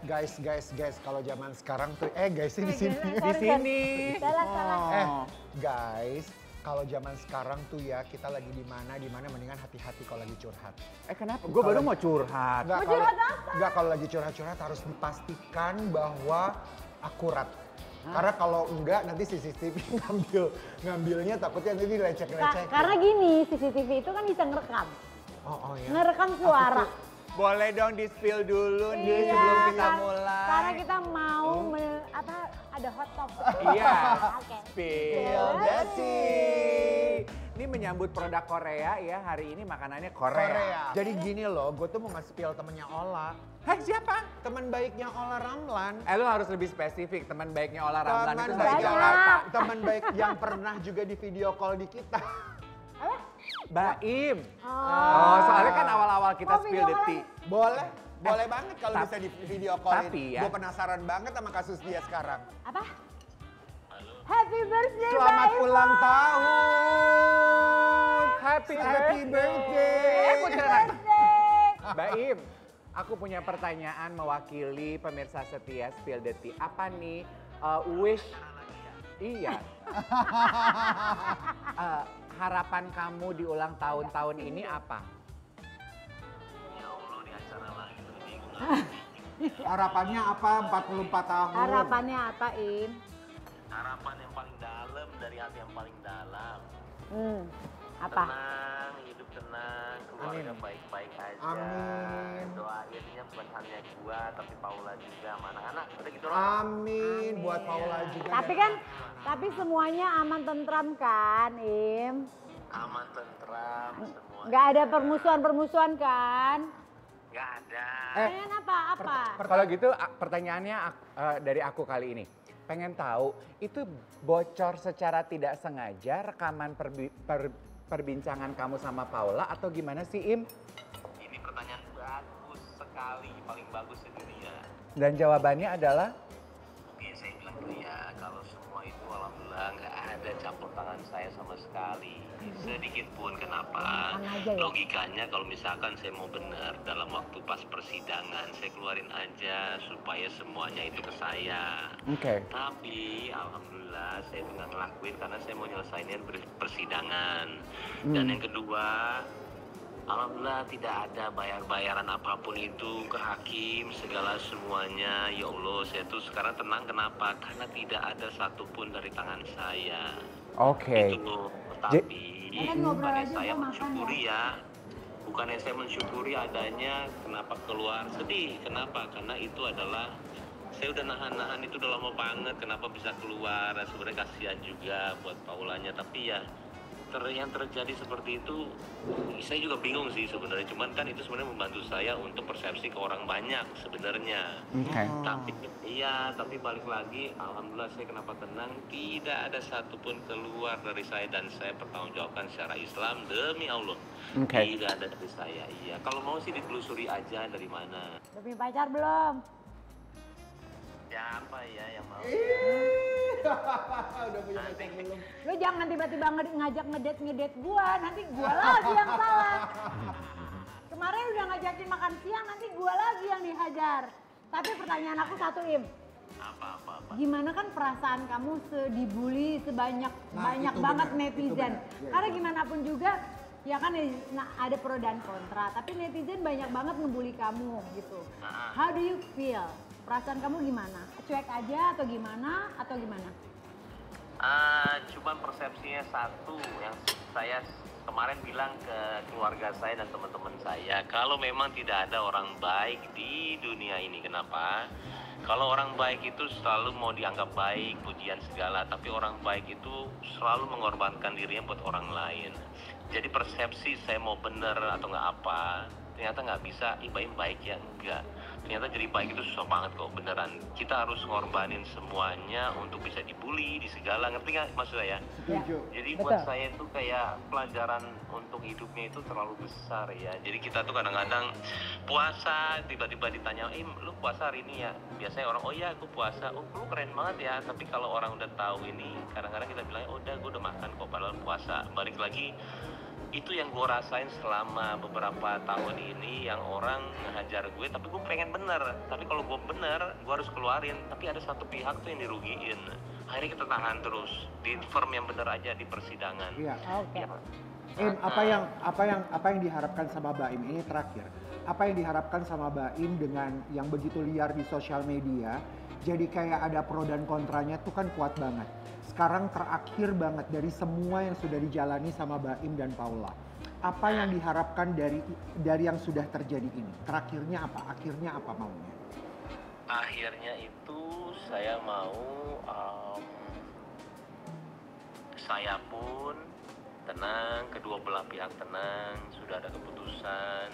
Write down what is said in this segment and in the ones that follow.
Guys, kalau zaman sekarang tuh, guys di sini. Di sini. Salah. Guys, kalau zaman sekarang tuh ya kita lagi di mana mendingan hati-hati kalau lagi curhat. Kenapa? Gue baru mau curhat. Enggak, kalau lagi curhat harus dipastikan bahwa akurat. Karena kalau enggak nanti CCTV ngambilnya takutnya nanti lecek-lecek. Karena gini, CCTV itu kan bisa ngerekam. Oh ya. Ngerekam suara. Boleh dong di-spill dulu nih Iya, sebelum kita mulai. Karena kita mau ada hot topic. Iya. Oke. Spill the tea. Ini menyambut produk Korea ya, hari ini makanannya Korea. Jadi gini loh, gue tuh mau nge-spill temennya Ola. Siapa? Teman baiknya Ola Ramlan. Lu harus lebih spesifik, teman baiknya Ola Ramlan itu Teman dari baik Jakarta. teman baik yang pernah juga di video call di kita. Apa? Baim. Oh. Soalnya kan awal-awal kita Oh, spill the video tea. Boleh banget kalau bisa di video callin. tapi ya. Gue penasaran banget sama kasus dia sekarang. Apa? Happy birthday, Selamat Mbak ulang Imo. tahun. Happy Happy birthday. Happy birthday. Baim, aku punya pertanyaan mewakili pemirsa setia Spill the Tea. Apa nih wish? Iya. Harapan kamu di ulang tahun ini apa? Harapannya apa 44 tahun? Harapannya apa, Im? Harapan yang paling dalam dari hati yang paling dalam. Apa? Tenang, hidup tenang, keluarga baik-baik aja. Amin. Doainnya bukan hanya gua tapi Paula juga sama anak-anak. Udah gitu loh. Amin. Buat Paula juga. Tapi semuanya aman tentram kan, Im? Aman tentram semua. Nggak ada permusuhan-permusuhan kan? Nggak ada. Pengen apa? Kalau gitu pertanyaannya dari aku kali ini. Pengen tahu itu bocor secara tidak sengaja rekaman perbincangan kamu sama Paula atau gimana sih, Im? Ini pertanyaan bagus sekali, paling bagus di dunia. Dan jawabannya adalah? Oke, saya bilang tuh ya, kalau semua itu alhamdulillah nggak ada campur tangan saya sama sekali. Sedikit pun, kenapa? Logikanya kalau misalkan saya mau benar dalam waktu pas persidangan, saya keluarin aja supaya semuanya itu ke saya. Oke. Tapi alhamdulillah saya itu nggak ngelakuin karena saya mau nyelesainin persidangan. Dan yang kedua, alhamdulillah tidak ada bayaran apapun itu ke hakim, segala semuanya. Ya Allah, saya tuh sekarang tenang. Kenapa? Karena tidak ada satupun dari tangan saya. Oke. Itu, tapi ngobrol bukannya aja, saya gua makan mensyukuri ya. Bukannya saya mensyukuri adanya kenapa keluar sedih. Kenapa? Karena itu adalah saya udah nahan-nahan itu udah lama banget. Kenapa bisa keluar? Sebenarnya kasihan juga buat Paulanya. Tapi ya yang terjadi seperti itu, saya juga bingung sih sebenarnya. Cuman kan itu sebenarnya membantu saya untuk persepsi ke orang banyak sebenarnya. Oke. Tapi balik lagi, alhamdulillah saya kenapa tenang, tidak ada satupun keluar dari saya dan saya pertanggungjawabkan secara Islam demi Allah. Oke. Tidak ada dari saya. Iya, kalau mau sih ditelusuri aja dari mana. Udah punya pacar belum? Siapa ya yang mau? Udah punya pacar belum? Lu jangan tiba-tiba ngajak ngedate gua, nanti gua lagi yang salah. Kemarin udah ngajakin makan siang, nanti gua lagi yang dihajar. Tapi pertanyaan aku satu, Im. Apa? Gimana kan perasaan kamu dibully sebanyak banyak itu banget benar, netizen. itu benar. Karena gimana pun juga ya kan ada pro dan kontra, tapi netizen banyak banget ngebully kamu gitu. How do you feel? Perasaan kamu gimana? Cuek aja atau gimana? Cuman persepsinya satu yang saya kemarin bilang ke keluarga saya dan teman-teman saya, kalau memang tidak ada orang baik di dunia ini. Kenapa? Kalau orang baik itu selalu mau dianggap baik, pujian segala, tapi orang baik itu selalu mengorbankan dirinya buat orang lain. Jadi persepsi saya mau bener atau nggak apa, ternyata nggak bisa, Baim baik ya, enggak. Ternyata jadi baik itu susah banget kok, beneran. Kita harus ngorbanin semuanya untuk bisa dibully, di segala, ngerti nggak maksud saya? Setuju. Jadi buat saya itu kayak pelajaran untuk hidupnya itu terlalu besar ya. Jadi kita tuh kadang-kadang puasa, tiba-tiba ditanya, lu puasa hari ini ya? Biasanya orang, oh iya aku puasa, oh lu keren banget ya. Tapi kalau orang udah tahu ini, kadang-kadang kita bilang, oh udah gue udah makan kok, padahal puasa. Balik lagi, Itu yang gue rasain selama beberapa tahun ini, yang orang ngehajar gue tapi gue pengen bener, tapi kalau gue bener gue harus keluarin, tapi ada satu pihak tuh yang dirugiin. Akhirnya kita tahan terus di firm yang bener aja di persidangan. Iya. Oke. Im, apa yang diharapkan sama Baim ini terakhir? Apa yang diharapkan sama Baim dengan yang begitu liar di sosial media? Jadi kayak ada pro dan kontranya tuh kan kuat banget. Sekarang terakhir banget dari semua yang sudah dijalani sama Baim dan Paula. Apa yang diharapkan dari yang sudah terjadi ini? Terakhirnya apa? Akhirnya apa maunya? Akhirnya itu saya mau saya pun tenang, kedua belah pihak tenang, sudah ada keputusan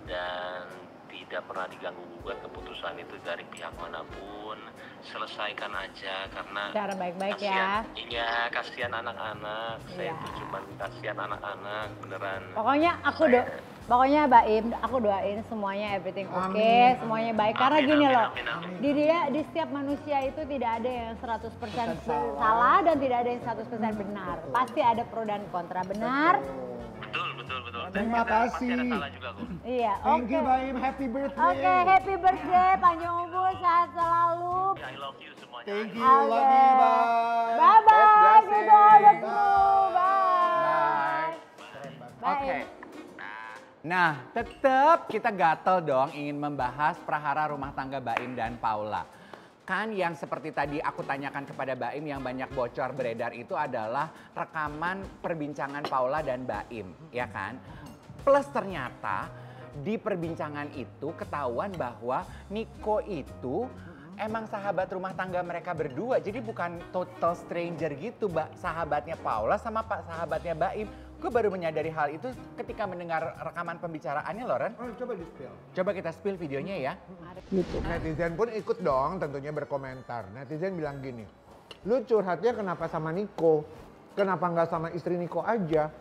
dan tidak pernah diganggu gugat keputusan itu dari pihak manapun. Selesaikan aja karena Cara baik-baik kasihan, ya. Iya, kasihan anak-anak. Saya Iya. tuh cuman kasihan anak-anak beneran. Pokoknya pokoknya Baim, aku doain semuanya everything oke, Amin. semuanya baik. Karena Amin, gini amin, loh, amin, amin. di setiap manusia itu tidak ada yang 100% salah dan tidak ada yang 100% benar. Pasti ada pro dan kontra, benar? Betul. Terima Dan pasti kasih. ada salah juga kok. Iya, Thank oke. you Baim, happy birthday. Oke, happy birthday, panjang umur, sehat selalu. I love you semuanya. Thank you, Oke. love you, bye. Bye-bye, blessing. to all the crew. Bye. Bye. Oke. Nah, tetap kita gatel dong ingin membahas prahara rumah tangga Baim dan Paula. Kan yang seperti tadi aku tanyakan kepada Baim yang banyak bocor beredar itu adalah rekaman perbincangan Paula dan Baim, ya kan? Plus ternyata di perbincangan itu ketahuan bahwa Niko itu emang sahabat rumah tangga mereka berdua. Jadi bukan total stranger gitu, sahabatnya Paula sama sahabatnya Baim. Gue baru menyadari hal itu ketika mendengar rekaman pembicaraannya, Loren. Oh, coba di spill. Coba kita spill videonya ya. Netizen pun ikut dong tentunya berkomentar. Netizen bilang gini, lu curhatnya kenapa sama Niko? Kenapa nggak sama istri Niko aja?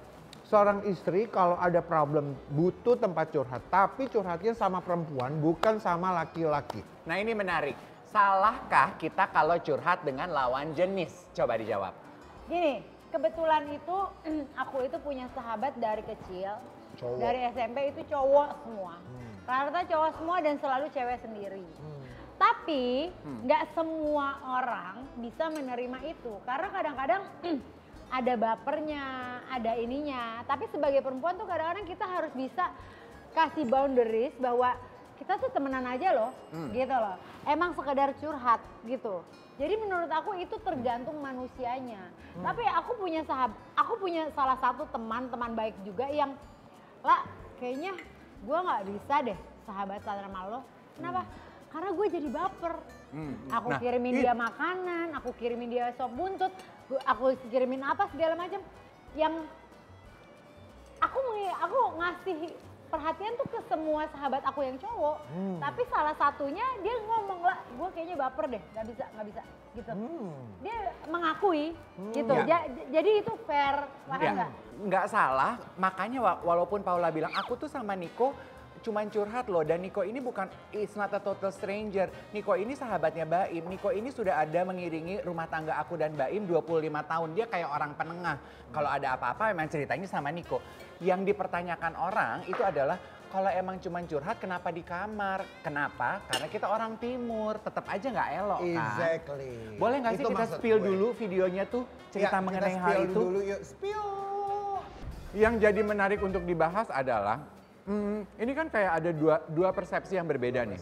Seorang istri kalau ada problem butuh tempat curhat. Tapi curhatnya sama perempuan bukan sama laki-laki. Nah ini menarik. Salahkah kita kalau curhat dengan lawan jenis? Coba dijawab. Gini, kebetulan itu aku itu punya sahabat dari kecil. Cowok. Dari SMP itu cowok semua. Rata-rata cowok semua dan selalu cewek sendiri. Tapi nggak semua orang bisa menerima itu. Karena kadang-kadang ada bapernya, ada ininya. Tapi sebagai perempuan tuh kadang-kadang kita harus bisa kasih boundaries bahwa kita tuh temenan aja loh, gitu loh. Emang sekedar curhat gitu. Jadi menurut aku itu tergantung manusianya. Tapi aku punya salah satu teman baik juga yang, lah kayaknya gue nggak bisa deh sahabatan sama lo. Kenapa? Karena gue jadi baper. Aku Nah, kirimin dia makanan, aku kirimin dia sop buntut, aku kirimin apa segala macam. Yang aku ngasih perhatian tuh ke semua sahabat aku yang cowok. Tapi salah satunya dia ngomong, lah gue kayaknya baper deh, nggak bisa gitu. Dia mengakui gitu. Ya. Jadi itu fair, paham Ya, nggak? nggak salah, makanya walaupun Paula bilang aku tuh sama Niko cuman curhat loh, dan Niko ini bukan, it's not a total stranger. Niko ini sahabatnya Baim, Niko ini sudah ada mengiringi rumah tangga aku dan Baim 25 tahun. Dia kayak orang penengah. Kalau ada apa-apa memang ceritanya sama Niko. Yang dipertanyakan orang itu adalah, kalau emang cuman curhat kenapa di kamar? Kenapa? Karena kita orang timur, tetap aja nggak elok kan? Exactly. Boleh nggak sih Itu kita maksud spill gue. dulu videonya tuh, cerita Ya, mengenai kita hal spill itu? Dulu, yuk. Spill. Yang jadi menarik untuk dibahas adalah, ini kan kayak ada dua persepsi yang berbeda nih.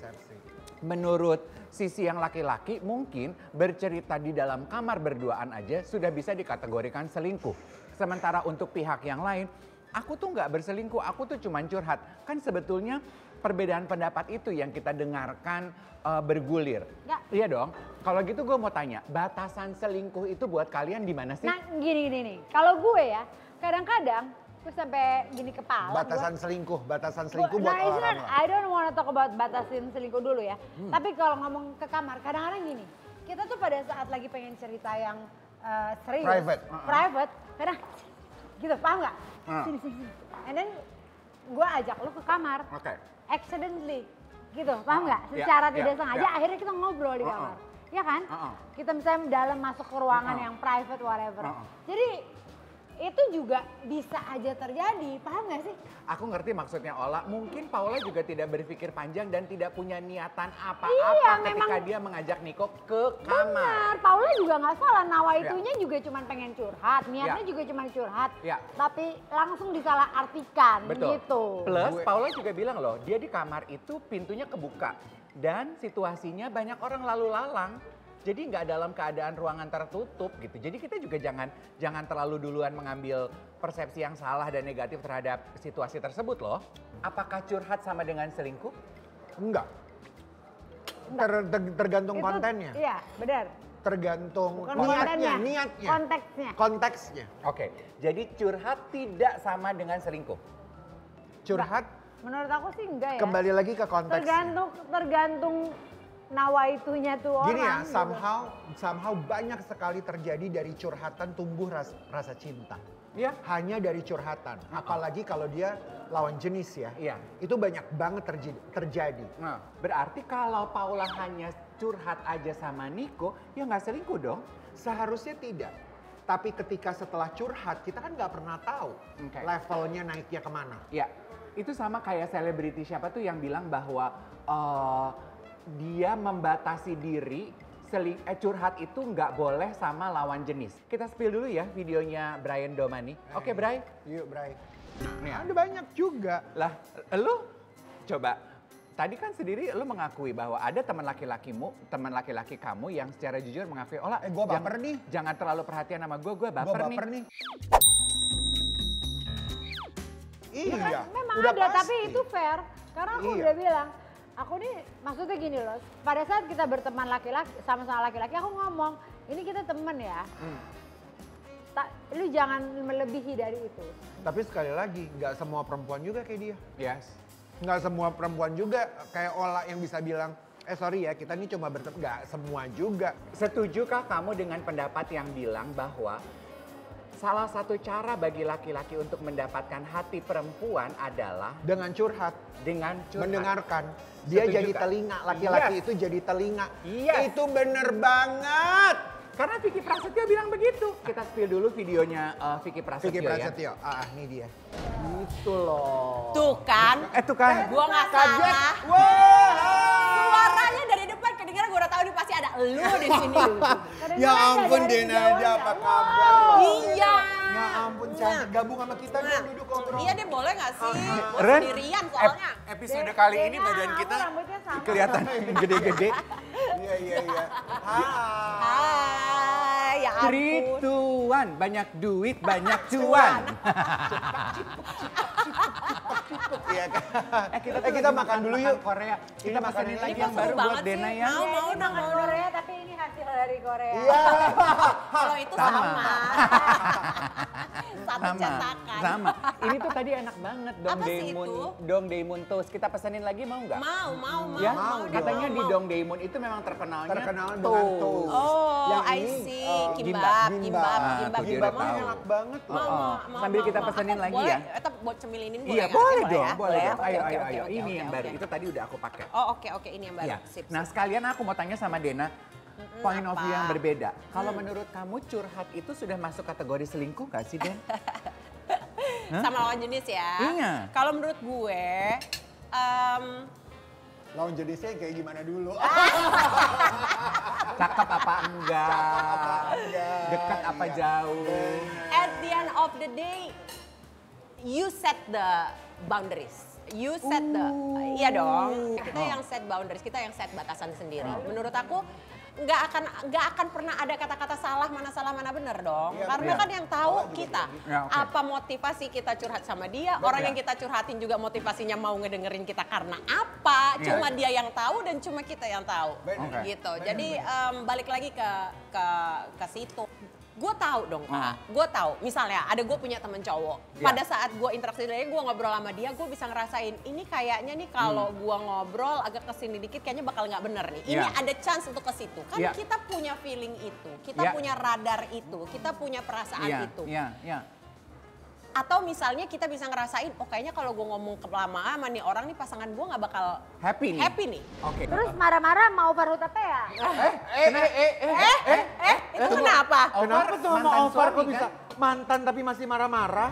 Menurut sisi yang laki-laki mungkin bercerita di dalam kamar berduaan aja sudah bisa dikategorikan selingkuh. Sementara untuk pihak yang lain, aku tuh nggak berselingkuh, aku tuh cuman curhat. Kan sebetulnya perbedaan pendapat itu yang kita dengarkan bergulir. Nggak. Iya dong. Kalau gitu gue mau tanya, batasan selingkuh itu buat kalian di mana sih? Nah gini nih, kalau gue ya kadang-kadang gue sampai gini kepala. Batasan selingkuh buat Nah, orang itu kan, lah. I don't wanna talk about batasin selingkuh dulu ya. Tapi kalau ngomong ke kamar, kadang-kadang gini, kita tuh pada saat lagi pengen cerita yang serius, Private. kadang gitu, paham nggak? Sini. And then gue ajak lu ke kamar, Oke. accidentally, gitu, paham nggak? Ya, Secara ya, tidak sengaja, ya. akhirnya kita ngobrol di kamar, ya kan? Kita misalnya dalam masuk ke ruangan yang private, whatever. Jadi itu juga bisa aja terjadi, paham gak sih? Aku ngerti maksudnya Ola. Mungkin Paula juga tidak berpikir panjang dan tidak punya niatan apa-apa Iya, ketika memang- dia mengajak Niko ke kamar. Benar, Paula juga nggak salah. Nawaitunya juga cuma pengen curhat, niatnya Ya. juga cuma curhat. Ya. Tapi langsung disalahartikan Betul. gitu. Plus Paula juga bilang loh, dia di kamar itu pintunya kebuka dan situasinya banyak orang lalu lalang. Jadi nggak dalam keadaan ruangan tertutup gitu. Jadi kita juga jangan terlalu duluan mengambil persepsi yang salah dan negatif terhadap situasi tersebut loh. Apakah curhat sama dengan selingkuh? Enggak. Tergantung Itu- kontennya. Iya, benar. Tergantung Bukan niatnya, kontennya, niatnya. konteksnya. Konteksnya. Oke, jadi curhat tidak sama dengan selingkuh. Curhat Menurut aku sih enggak ya. kembali lagi ke konteksnya. Tergantung nawaitunya tuh orang. Gini ya, gitu. somehow banyak sekali terjadi dari curhatan tumbuh rasa cinta. Iya. Hanya dari curhatan, apalagi kalau dia lawan jenis ya. Iya. Itu banyak banget terjadi. Nah, berarti kalau Paula hanya curhat aja sama Niko, ya nggak selingkuh dong? Seharusnya tidak. Tapi ketika setelah curhat, kita kan nggak pernah tahu Oke. levelnya naiknya kemana. Ya, itu sama kayak selebriti siapa tuh yang bilang bahwa dia membatasi diri, curhat itu nggak boleh sama lawan jenis. Kita spill dulu ya videonya Brian Domani. Oke, Bray. Yuk, Bray. Nih ya. Ada banyak juga. Lah, lu coba. Tadi kan sendiri lu mengakui bahwa ada teman laki-laki kamu yang secara jujur mengakui, "Ola, Gua baper nih. Jangan terlalu perhatian sama gue baper, Gua baper nih. Iya, Ya kan, memang udah ada, pasti. tapi itu fair. Karena aku Iya. udah bilang, aku nih maksudnya gini loh, pada saat kita berteman laki-laki, sama-sama laki-laki, aku ngomong, ini kita temen ya. Lu jangan melebihi dari itu. Tapi sekali lagi, nggak semua perempuan juga kayak dia. Yes. Nggak semua perempuan juga kayak Ola yang bisa bilang, sorry ya, kita ini cuma berteman. Nggak semua juga. Setujukah kamu dengan pendapat yang bilang bahwa salah satu cara bagi laki-laki untuk mendapatkan hati perempuan adalah Dengan curhat, dengan curhat? mendengarkan. Dia Setuju jadi kan? telinga, laki-laki Yes. itu jadi telinga. Yes. Itu bener banget. Karena Vicky Prasetyo bilang begitu. Kita spill dulu videonya Vicky Prasetyo, Vicky ya. Prasetyo, ini dia. Gitu loh. Tuh kan, Tuh kan. gua nggak salah. Wah. Suaranya dari depan kedengeran, gua udah tahu nih pasti ada elu di sini. Ya ampun Dena aja, apa kabar? Iya. Ya ampun cantik, gabung sama kita dong, duduk ngobrol. Iya deh, boleh nggak sih? Gua Ren, sendirian soalnya. episode kali ini Dena, badan kamu kita rambutnya sama. kelihatan gede-gede. Iya. Hai. Hai, ya ampun. Trituan, banyak duit, banyak cuan. Iya kan? Kita, kita makan dulu yuk. Korea. Kita makan pesenin ini lagi Ini yang kok baru seru buat banget Dena sih. ya. Mau, Ini makan mau. Korea, tapi ini hasil dari Korea. Iya. Kalau itu Sama. sama. Satu cetakan. Sama. Ini tuh tadi enak banget Dong Apa sih Daemun, itu? Dong Daemun Toast. Kita pesenin lagi mau nggak? Mau. Ya, mau katanya dong. di Dong Daemun itu memang terkenalnya Terkenal dengan toast. Oh, Yang I ini, see. gimbap. Kimbap. Ah, tuh dia udah tahu. enak banget loh. Sambil kita pesenin lagi ya. Atau buat cemilinin boleh Iya, nggak? boleh Boleh dong, ya? boleh ya? dong. Ayo, Oke, ayo, oke, ayo. oke, Ini oke, yang baru. oke. Itu tadi udah aku pakai. Oh, oke, ini yang baru. Iya. Sip, Nah, sip. sekalian aku mau tanya sama Dena, point of view apa? yang berbeda. Kalau menurut kamu curhat itu sudah masuk kategori selingkuh gak sih, Den? Sama lawan jenis ya. Iya. Kalau menurut gue, Lawan jenisnya kayak gimana dulu? Cakep apa enggak? Dekat apa Iya. jauh? at the end of the day, you set the boundaries. You set the, iya dong. Kita yang set boundaries, kita yang set batasan sendiri. Menurut aku nggak akan pernah ada kata-kata salah mana benar dong. Iya, Karena iya. kan yang tahu kita. Ya, oke. Apa motivasi kita curhat sama dia, orang yang kita curhatin juga motivasinya mau ngedengerin kita karena apa? Iya. Cuma dia yang tahu dan cuma kita yang tahu. Benar. Oke. Gitu. Jadi balik lagi ke situ. Gue tahu dong Ah. Kak, gue tahu. Misalnya ada gue punya temen cowok. Ya. Pada saat gue interaksi dengan dia, gue ngobrol sama dia, gue bisa ngerasain ini kayaknya nih kalau gue ngobrol agak kesini dikit kayaknya bakal nggak bener nih. Ini Ya. ada chance untuk ke situ. Kan Ya. kita punya feeling itu, kita Ya. punya radar itu, kita punya perasaan Iya, itu. iya. Atau misalnya kita bisa ngerasain, oh kayaknya kalau gue ngomong kelamaan sama nih orang nih pasangan gue nggak bakal Happy nih? happy nih. Oke. Terus marah-marah mau Farhut apa ya? Itu kenapa? Apa? Kenapa tuh sama mantan Ovar kok suami, bisa kan? mantan tapi masih marah-marah?